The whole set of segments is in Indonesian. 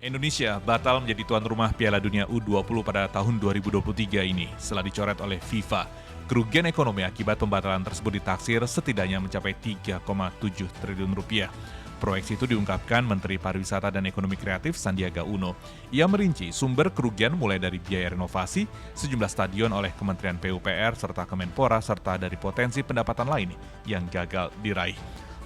Indonesia batal menjadi tuan rumah Piala Dunia U20 pada tahun 2023 ini setelah dicoret oleh FIFA. Kerugian ekonomi akibat pembatalan tersebut ditaksir setidaknya mencapai 3,7 triliun rupiah. Proyeksi itu diungkapkan Menteri Pariwisata dan Ekonomi Kreatif Sandiaga Uno. Ia merinci sumber kerugian mulai dari biaya renovasi, sejumlah stadion oleh Kementerian PUPR serta Kemenpora serta dari potensi pendapatan lain yang gagal diraih.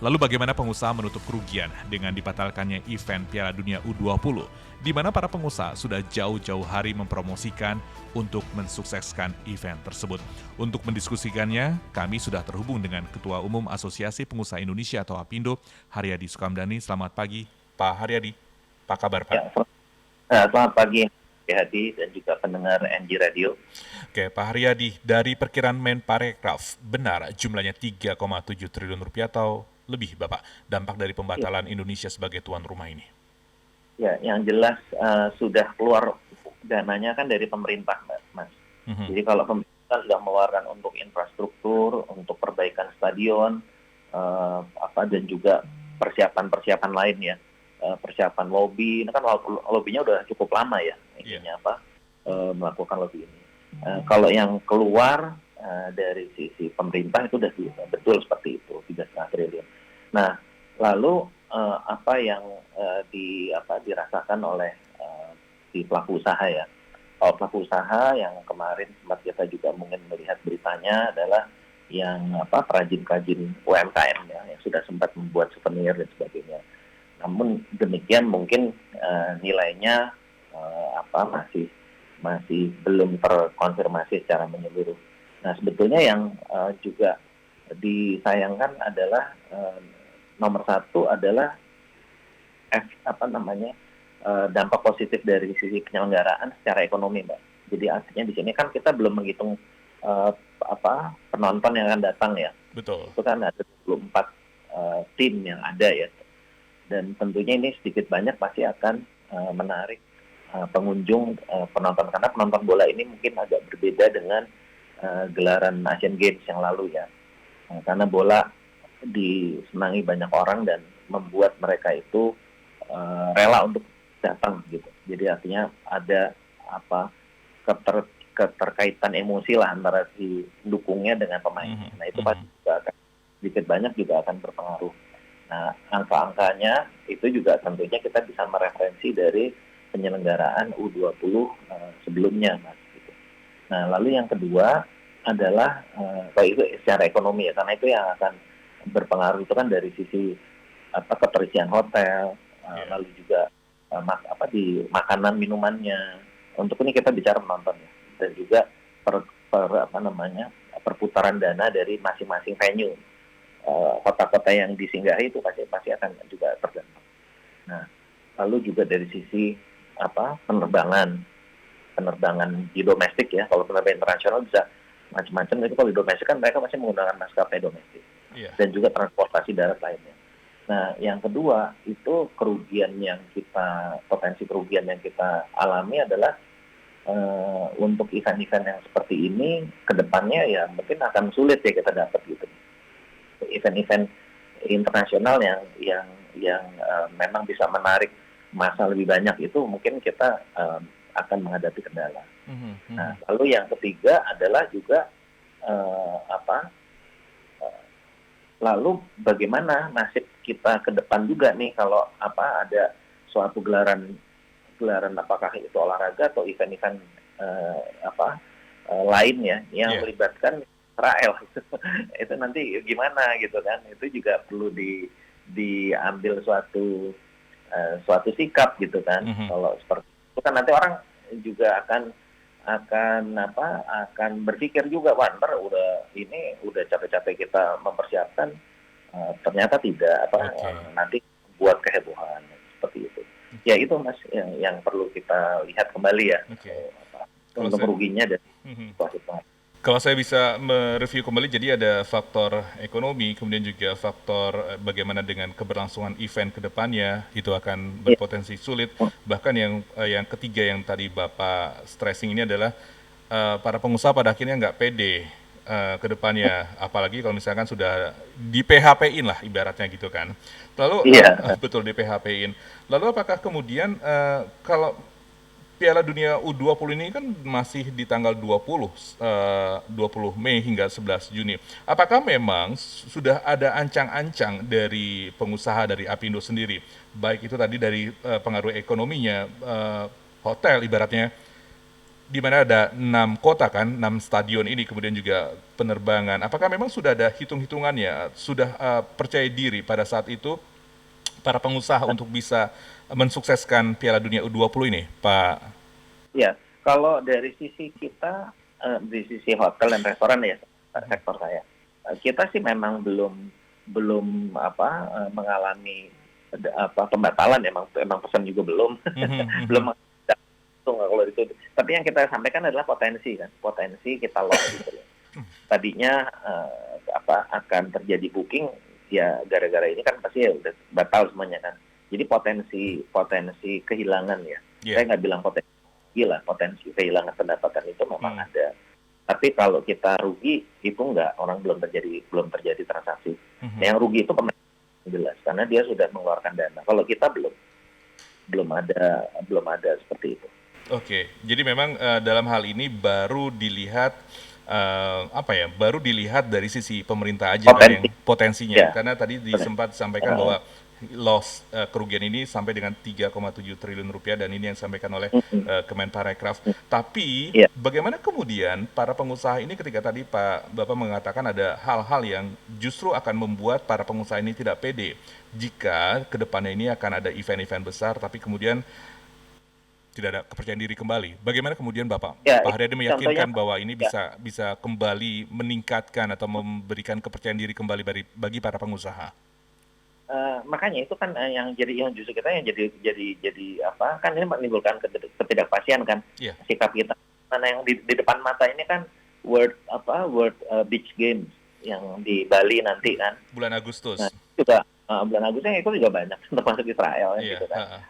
Lalu bagaimana pengusaha menutup kerugian dengan dibatalkannya event Piala Dunia U20, di mana para pengusaha sudah jauh-jauh hari mempromosikan untuk mensukseskan event tersebut. Untuk mendiskusikannya, kami sudah terhubung dengan Ketua Umum Asosiasi Pengusaha Indonesia atau APindo, Haryadi Sukamdhani. Selamat pagi, Pak Haryadi. Apa kabar, Pak? Selamat pagi, Pak Hadi dan juga pendengar NG Radio. Oke, Pak Haryadi, dari perkiraan Menparekraf, benar jumlahnya 3,7 triliun rupiah atau lebih, Bapak, dampak dari pembatalan Indonesia sebagai tuan rumah ini? Ya, yang jelas sudah keluar dananya kan dari pemerintah, Mas. Jadi kalau pemerintah sudah mengeluarkan untuk infrastruktur, untuk perbaikan stadion, dan juga persiapan-persiapan lain ya, persiapan lobby. Ini kan lobbynya udah cukup lama ya, intinya melakukan lobby ini. Kalau yang keluar dari sisi pemerintah itu sudah betul seperti itu, 3,5 triliun. Nah, lalu apa yang dirasakan oleh si pelaku usaha ya. Kalau pelaku usaha yang kemarin sempat kita juga mungkin melihat beritanya adalah yang perajin-perajin UMKM ya, yang sudah sempat membuat souvenir dan sebagainya. Namun demikian mungkin nilainya masih belum terkonfirmasi secara menyeluruh. Nah, sebetulnya yang juga disayangkan adalah nomor satu adalah dampak positif dari sisi penyelenggaraan secara ekonomi, Mbak. Jadi artinya di sini kan kita belum menghitung penonton yang akan datang ya. Betul. Itu kan ada 24 tim yang ada ya. Dan tentunya ini sedikit banyak pasti akan menarik pengunjung penonton, karena penonton bola ini mungkin agak berbeda dengan gelaran Asian Games yang lalu ya, karena bola disenangi banyak orang dan membuat mereka itu rela untuk datang gitu. Jadi artinya ada keterkaitan emosi lah antara si dukungnya dengan pemain. Nah itu pasti juga akan sedikit banyak juga akan berpengaruh. Nah angka-angkanya itu juga tentunya kita bisa mereferensi dari penyelenggaraan U20 sebelumnya, Mas. Gitu. Nah lalu yang kedua adalah itu secara ekonomi ya, karena itu yang akan berpengaruh itu kan dari sisi keterisian hotel, lalu juga di makanan minumannya. Untuk ini kita bicara penonton ya, dan juga perputaran dana dari masing-masing venue. Kota-kota yang disinggahi itu pasti akan juga terdampak. Nah, lalu juga dari sisi penerbangan di domestik ya. Kalau penerbangan internasional bisa macam-macam, tapi kalau di domestik kan mereka masih menggunakan maskapai domestik dan juga transportasi darat lainnya. Nah, yang kedua itu potensi kerugian yang kita alami adalah untuk event-event yang seperti ini kedepannya ya mungkin akan sulit ya kita dapat gitu. Event-event internasional yang memang bisa menarik massa lebih banyak itu mungkin kita akan menghadapi kendala. Nah, lalu yang ketiga adalah juga lalu bagaimana nasib kita ke depan juga nih kalau ada suatu gelaran apakah itu olahraga atau event-event lain ya yang melibatkan Israel itu nanti gimana gitu kan, itu juga perlu diambil suatu sikap gitu kan. Kalau seperti itu kan nanti orang juga akan berpikir juga, wah ntar udah capek-capek kita mempersiapkan, ternyata tidak nanti buat kehebohan seperti itu. Ya itu Mas yang perlu kita lihat kembali ya, untuk ruginya dan situasi pengaruh. Kalau saya bisa mereview kembali, jadi ada faktor ekonomi, kemudian juga faktor bagaimana dengan keberlangsungan event ke depannya, itu akan berpotensi sulit. Bahkan yang ketiga yang tadi Bapak stressing ini adalah para pengusaha pada akhirnya nggak pede ke depannya, apalagi kalau misalkan sudah di PHP-in lah ibaratnya gitu kan. Lalu Iya. betul di PHP-in. Lalu apakah kemudian kalau Piala Dunia U20 ini kan masih di tanggal 20 Mei hingga 11 Juni. Apakah memang sudah ada ancang-ancang dari pengusaha dari Apindo sendiri, baik itu tadi dari pengaruh ekonominya, hotel ibaratnya, di mana ada 6 kota kan, 6 stadion ini, kemudian juga penerbangan. Apakah memang sudah ada hitung-hitungannya, sudah percaya diri pada saat itu para pengusaha untuk bisa mensukseskan Piala Dunia U20 ini, Pak? Ya, kalau dari sisi kita, di sisi hotel dan restoran ya, sektor saya, kita sih memang belum mengalami pembatalan, emang pesan juga belum, belum kalau itu. Tapi yang kita sampaikan adalah potensi kan, potensi kita loss gitu loh. Tadinya akan terjadi booking, ya gara-gara ini kan pasti ya udah batal semuanya kan. Jadi potensi kehilangan ya. Yeah. Saya nggak bilang potensi kehilangan pendapatan itu memang ada. Tapi kalau kita rugi itu enggak, orang belum terjadi transaksi. Yang rugi itu pemerintah jelas karena dia sudah mengeluarkan dana. Kalau kita belum ada seperti itu. Oke, jadi memang dalam hal ini baru dilihat baru dilihat dari sisi pemerintah aja kan yang potensinya. Ya. Karena tadi sempat disampaikan bahwa loss kerugian ini sampai dengan 3,7 triliun rupiah dan ini yang disampaikan oleh Kemenparekraf. Tapi bagaimana kemudian para pengusaha ini ketika tadi Bapak mengatakan ada hal-hal yang justru akan membuat para pengusaha ini tidak pede jika kedepannya ini akan ada event-event besar tapi kemudian tidak ada kepercayaan diri kembali. Bagaimana kemudian Pak Haryadi meyakinkan bahwa ini bisa kembali meningkatkan atau memberikan kepercayaan diri kembali bagi para pengusaha? Makanya itu kan yang justru kita yang jadi kan ini menimbulkan ketidakpastian kan. Sikap kita mana yang di depan mata ini kan World Beach Games yang di Bali nanti kan bulan Agustus. Nah, juga bulan Agustus itu juga banyak termasuk Israel gitu kan.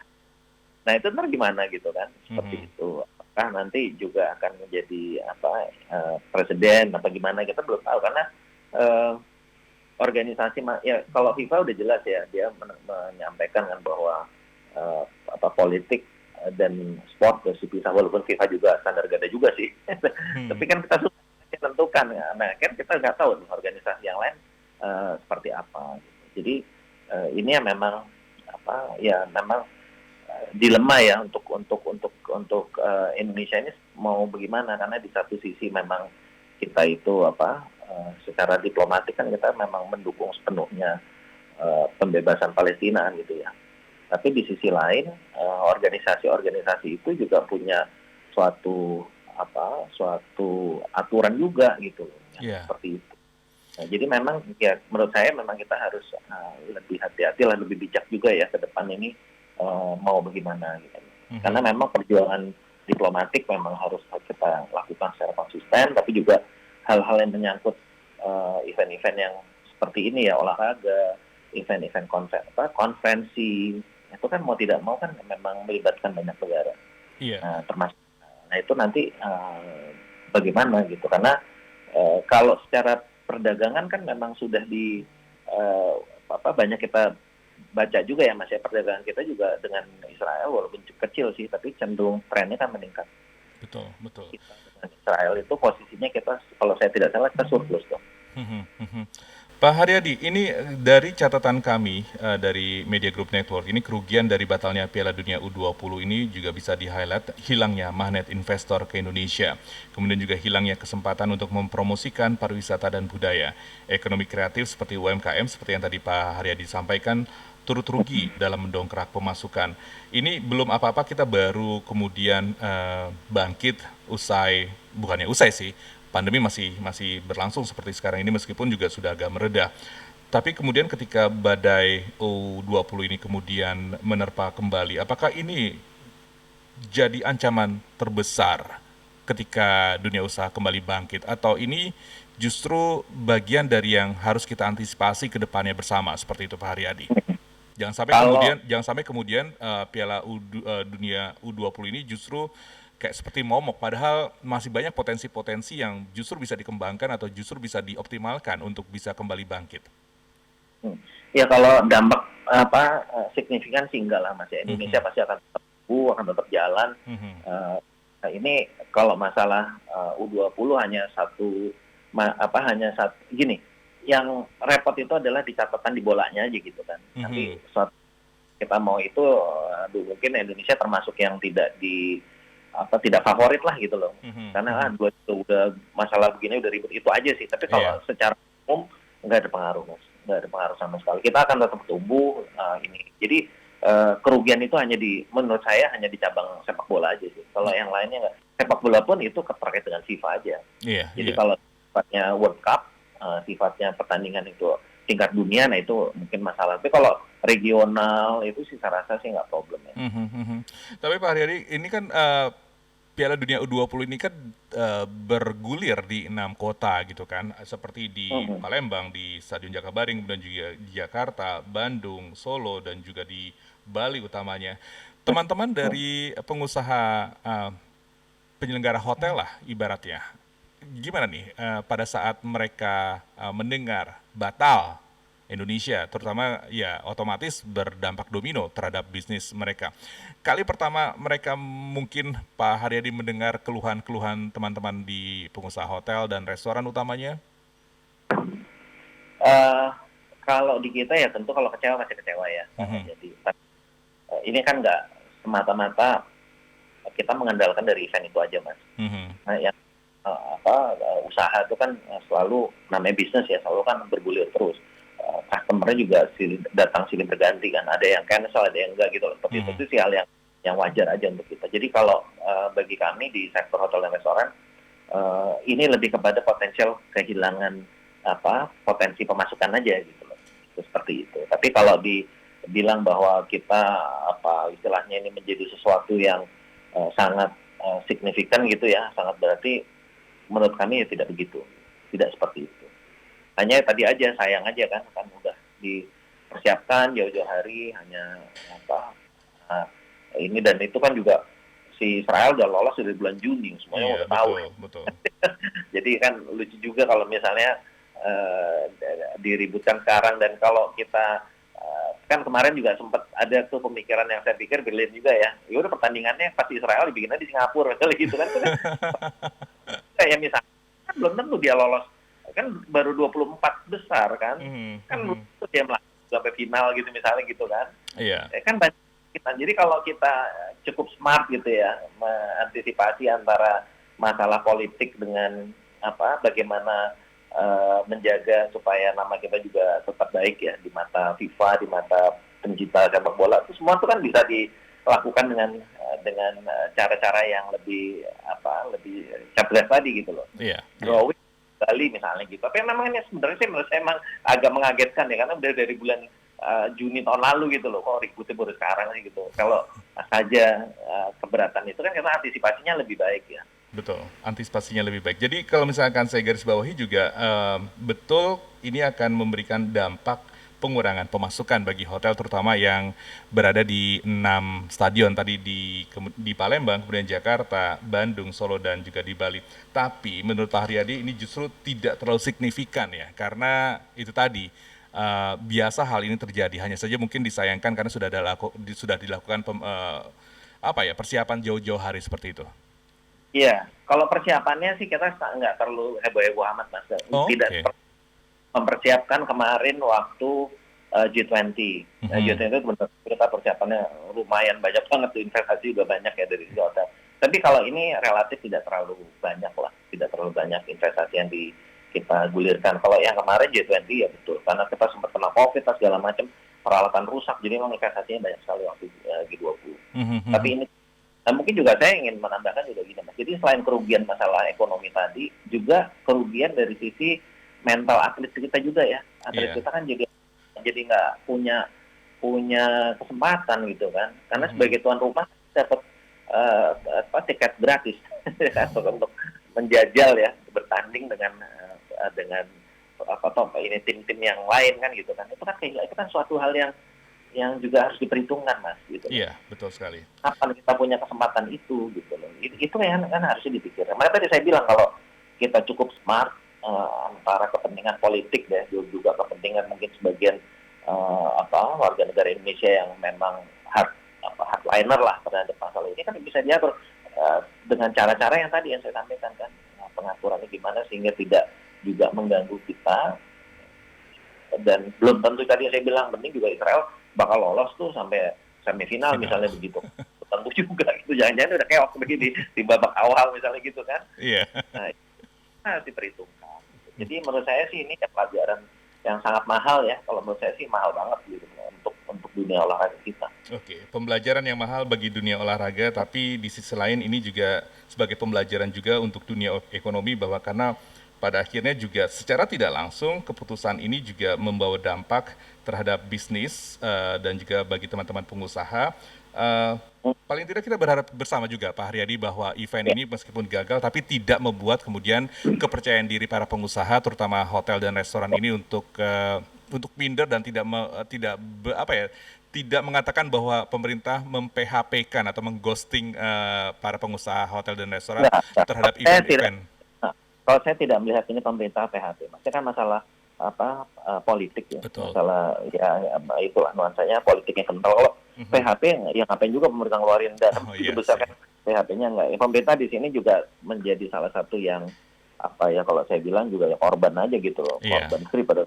Nah itu ntar gimana gitu kan, seperti itu. Apakah nanti juga akan menjadi presiden apa gimana, kita belum tahu karena organisasi ya kalau FIFA udah jelas ya, dia menyampaikan kan bahwa politik dan sport harus dipisah, walaupun FIFA juga standar ganda juga sih. Tapi kan kita sudah menentukan ya. Nah kan kita nggak tahu nih organisasi yang lain seperti apa. Jadi ini ya memang memang dilema ya untuk Indonesia ini mau bagaimana, karena di satu sisi memang kita itu secara diplomatik kan kita memang mendukung sepenuhnya pembebasan Palestina gitu ya. Tapi di sisi lain organisasi-organisasi itu juga punya suatu aturan juga gitu loh. Seperti itu. Nah, jadi memang ya menurut saya memang kita harus lebih hati-hati lah, lebih bijak juga ya ke depan ini mau bagaimana gitu. Karena memang perjuangan diplomatik memang harus kita lakukan secara konsisten, tapi juga hal-hal yang menyangkut event-event yang seperti ini ya, olahraga, event-event konferensi, itu kan mau tidak mau kan memang melibatkan banyak negara. Termasuk itu nanti bagaimana gitu, karena kalau secara perdagangan kan memang sudah banyak kita baca juga ya Mas ya, perdagangan kita juga dengan Israel walaupun kecil sih, tapi cenderung trennya kan meningkat. Betul. Kita dengan Israel itu posisinya kita, kalau saya tidak salah, kita surplus dong. Pak Haryadi, ini dari catatan kami dari Media Group Network, ini kerugian dari batalnya Piala Dunia U20 ini juga bisa di-highlight hilangnya magnet investor ke Indonesia, kemudian juga hilangnya kesempatan untuk mempromosikan pariwisata dan budaya. Ekonomi kreatif seperti UMKM, seperti yang tadi Pak Haryadi sampaikan, turut rugi dalam mendongkrak pemasukan. Ini belum apa-apa, kita baru kemudian bangkit bukannya usai sih, pandemi masih berlangsung seperti sekarang ini meskipun juga sudah agak meredah. Tapi kemudian ketika badai U20 ini kemudian menerpa kembali, apakah ini jadi ancaman terbesar ketika dunia usaha kembali bangkit, atau ini justru bagian dari yang harus kita antisipasi ke depannya bersama, seperti itu Pak Haryadi? Jangan sampai kemudian Piala Dunia U20 ini justru kayak seperti momok, padahal masih banyak potensi-potensi yang justru bisa dikembangkan atau justru bisa dioptimalkan untuk bisa kembali bangkit. Ya kalau dampak signifikan sih enggak lah Mas ya. Indonesia pasti akan tetap tumbuh, akan tetap jalan. Ini kalau masalah U20 hanya hanya satu gini. Yang repot itu adalah di catatan di bolanya aja gitu kan. Tapi suatu kita mau itu mungkin Indonesia termasuk yang tidak favorit lah gitu loh. Karena udah masalah begini udah ribet itu aja sih. Tapi kalau secara umum nggak ada pengaruh Mas. Nggak ada pengaruh sama sekali. Kita akan tetap tumbuh ini. Jadi kerugian itu menurut saya hanya di cabang sepak bola aja sih. Kalau yang lainnya nggak. Sepak bola pun itu terkait dengan FIFA aja. Jadi kalau sifatnya World Cup, sifatnya pertandingan itu tingkat dunia, nah itu mungkin masalah. Tapi kalau regional itu sih saya rasa sih nggak problem ya. Tapi Pak Haryadi, ini kan Piala Dunia U20 ini kan bergulir di 6 kota gitu kan, seperti di Palembang, di Stadion Jakabaring, kemudian juga di Jakarta, Bandung, Solo, dan juga di Bali utamanya. Teman-teman dari pengusaha penyelenggara hotel lah ibaratnya, gimana nih pada saat mereka mendengar batal Indonesia, terutama ya otomatis berdampak domino terhadap bisnis mereka. Kali pertama mereka mungkin Pak Haryadi mendengar keluhan-keluhan teman-teman di pengusaha hotel dan restoran utamanya? Kalau di kita ya tentu kalau kecewa masih kecewa ya. Jadi ini kan nggak semata-mata kita mengandalkan dari event itu aja Mas. Nah, yang usaha itu kan selalu namanya bisnis ya, selalu kan bergulir terus. Customer-nya juga datang silih berganti kan, ada yang cancel, ada yang enggak gitu loh. Tapi itu sih hal yang wajar aja untuk kita. Jadi kalau bagi kami di sektor hotel dan restoran ini lebih kepada potensial kehilangan potensi pemasukan aja gitu loh. Itu seperti itu. Tapi kalau dibilang bahwa kita istilahnya ini menjadi sesuatu yang sangat signifikan gitu ya, sangat berarti, menurut kami ya tidak begitu, tidak seperti itu. Hanya tadi aja sayang aja kan udah dipersiapkan jauh-jauh hari, hanya ini dan itu kan juga si Israel udah lolos dari bulan Juni, semuanya udah tahu. Betul. Jadi kan lucu juga kalau misalnya diributkan sekarang, dan kalau kita kan kemarin juga sempat ada tuh pemikiran yang saya pikir brilian juga ya. Ya udah pertandingannya pasti Israel dibikinnya di Singapura gitu kan. Kayak misalnya kan belum tentu dia lolos. Kan baru 24 besar kan. Kan belum tentu dia melaju sampai final gitu misalnya gitu kan. Iya. Kan banyak kita. Jadi kalau kita cukup smart gitu ya mengantisipasi antara masalah politik dengan bagaimana menjaga supaya nama kita juga tetap baik ya di mata FIFA, di mata pencipta sepak bola, itu semua itu kan bisa dilakukan dengan cara-cara yang lebih cerdas tadi gitu loh. Drawing Bali misalnya gitu. Tapi memang ini sebenarnya sih menurut saya emang agak mengagetkan ya, karena udah dari bulan Juni tahun lalu gitu loh, kok ributnya baru sekarang sih gitu. Kalau saja keberatan itu kan karena antisipasinya lebih baik ya. Betul, antisipasinya lebih baik. Jadi kalau misalkan saya garis bawahi juga, betul ini akan memberikan dampak pengurangan pemasukan bagi hotel, terutama yang berada di 6 stadion tadi di Palembang, kemudian Jakarta, Bandung, Solo, dan juga di Bali. Tapi menurut Pak Haryadi ini justru tidak terlalu signifikan ya, karena itu tadi, biasa hal ini terjadi. Hanya saja mungkin disayangkan karena sudah dilakukan persiapan jauh-jauh hari seperti itu. Iya, kalau persiapannya sih kita nggak terlalu heboh-heboh amat Mas. Tidak mempersiapkan kemarin waktu G20. G20 itu benar kita persiapannya lumayan banyak banget tuh, investasi udah banyak ya dari hotel. Tapi kalau ini relatif tidak terlalu banyak lah, tidak terlalu banyak investasi yang kita gulirkan. Kalau yang kemarin G20 ya betul, karena kita sempat kena COVID segala macam, peralatan rusak, jadi memang investasinya banyak sekali waktu G20. Tapi ini mungkin juga saya ingin menambahkan juga gini Mas. Jadi selain kerugian masalah ekonomi tadi, juga kerugian dari sisi mental atlet kita juga ya. Atlet kita kan jadi nggak punya kesempatan gitu kan. Karena sebagai tuan rumah dapat tiket gratis untuk menjajal ya, bertanding dengan ini tim-tim yang lain kan gitu kan. Itu kan suatu hal yang yang juga harus diperhitungkan, Mas, gitu. Iya, betul sekali. Kapan kita punya kesempatan itu, gitu loh. Itu kan harusnya dipikirkan. Makanya tadi saya bilang kalau kita cukup smart, antara kepentingan politik ya, juga kepentingan mungkin sebagian warga negara Indonesia yang memang hardliner lah terhadap masalah ini, kan bisa diatur dengan cara-cara yang tadi yang saya sampaikan kan. Pengaturannya gimana sehingga tidak juga mengganggu kita, dan belum tentu tadi saya bilang penting juga Israel bakal lolos tuh sampai semifinal misalnya begitu. Tentu juga itu jangan-jangan udah keok begini di babak awal misalnya gitu kan. Iya. Nah, itu harus diperhitungkan. Jadi menurut saya sih ini pelajaran yang sangat mahal ya. Kalau menurut saya sih mahal banget gitu untuk dunia olahraga kita. Oke, pembelajaran yang mahal bagi dunia olahraga, tapi di sisi lain ini juga sebagai pembelajaran juga untuk dunia ekonomi, bahwa karena pada akhirnya juga secara tidak langsung keputusan ini juga membawa dampak terhadap bisnis dan juga bagi teman-teman pengusaha. Paling tidak kita berharap bersama juga Pak Haryadi bahwa event ini meskipun gagal tapi tidak membuat kemudian kepercayaan diri para pengusaha terutama hotel dan restoran ini untuk minder dan tidak mengatakan bahwa pemerintah mem-PHP-kan atau mengghosting para pengusaha hotel dan restoran terhadap event-event. Kalau saya tidak melihat ini pemerintah PHP, maksudnya kan masalah politik ya. Betul. Masalah ya itulah nuansanya politiknya kental. Kalau PHP ya ngapain juga pemerintah ngeluarin dana besar kan, PHP-nya enggak. Pemerintah di sini juga menjadi salah satu yang kalau saya bilang juga ya korban aja gitu loh, korban daripada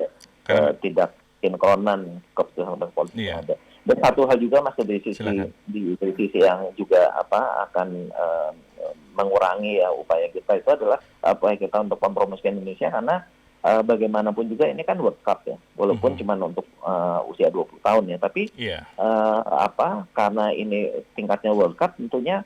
tidak sinkronan keputusan politik yang ada. Dan satu hal juga Mas dari sisi yang juga akan mengurangi ya upaya kita itu adalah upaya kita untuk mempromosikan Indonesia, karena bagaimanapun juga ini kan World Cup ya, walaupun cuma untuk usia 20 tahun ya, tapi karena ini tingkatnya World Cup tentunya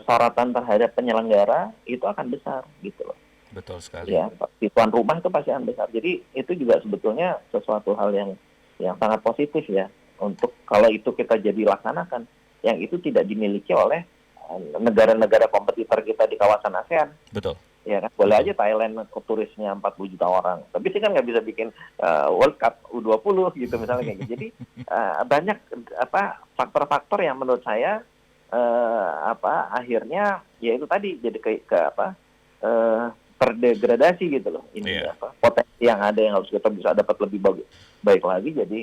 sorotan terhadap penyelenggara itu akan besar gitu loh. Betul sekali. Ya, di tuan rumah itu pasti akan besar. Jadi itu juga sebetulnya sesuatu hal yang sangat positif ya, untuk kalau itu kita jadi laksanakan, yang itu tidak dimiliki oleh negara-negara kompetitor kita di kawasan ASEAN. Betul. Ya kan, boleh aja Thailand turisnya 40 juta orang, tapi sih kan nggak bisa bikin World Cup U20 gitu misalnya kayak gitu. Jadi banyak faktor-faktor yang menurut saya akhirnya ya itu tadi jadi terdegradasi gitu loh. Ini potensi yang ada yang harus kita bisa dapat lebih baik lagi, jadi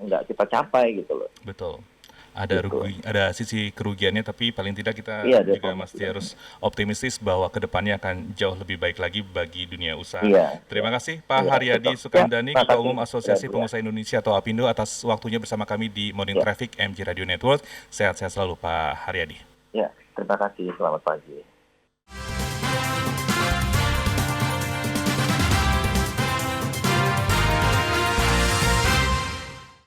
nggak kita capai gitu loh. Betul. Ada sisi kerugiannya, tapi paling tidak kita juga masih harus optimistis bahwa kedepannya akan jauh lebih baik lagi bagi dunia usaha. Terima kasih Pak Haryadi Sukandani, Ketua Umum Asosiasi Pengusaha Indonesia atau APindo, atas waktunya bersama kami di Morning Traffic MG Radio Network. Sehat-sehat selalu Pak Haryadi. Ya, terima kasih. Selamat pagi.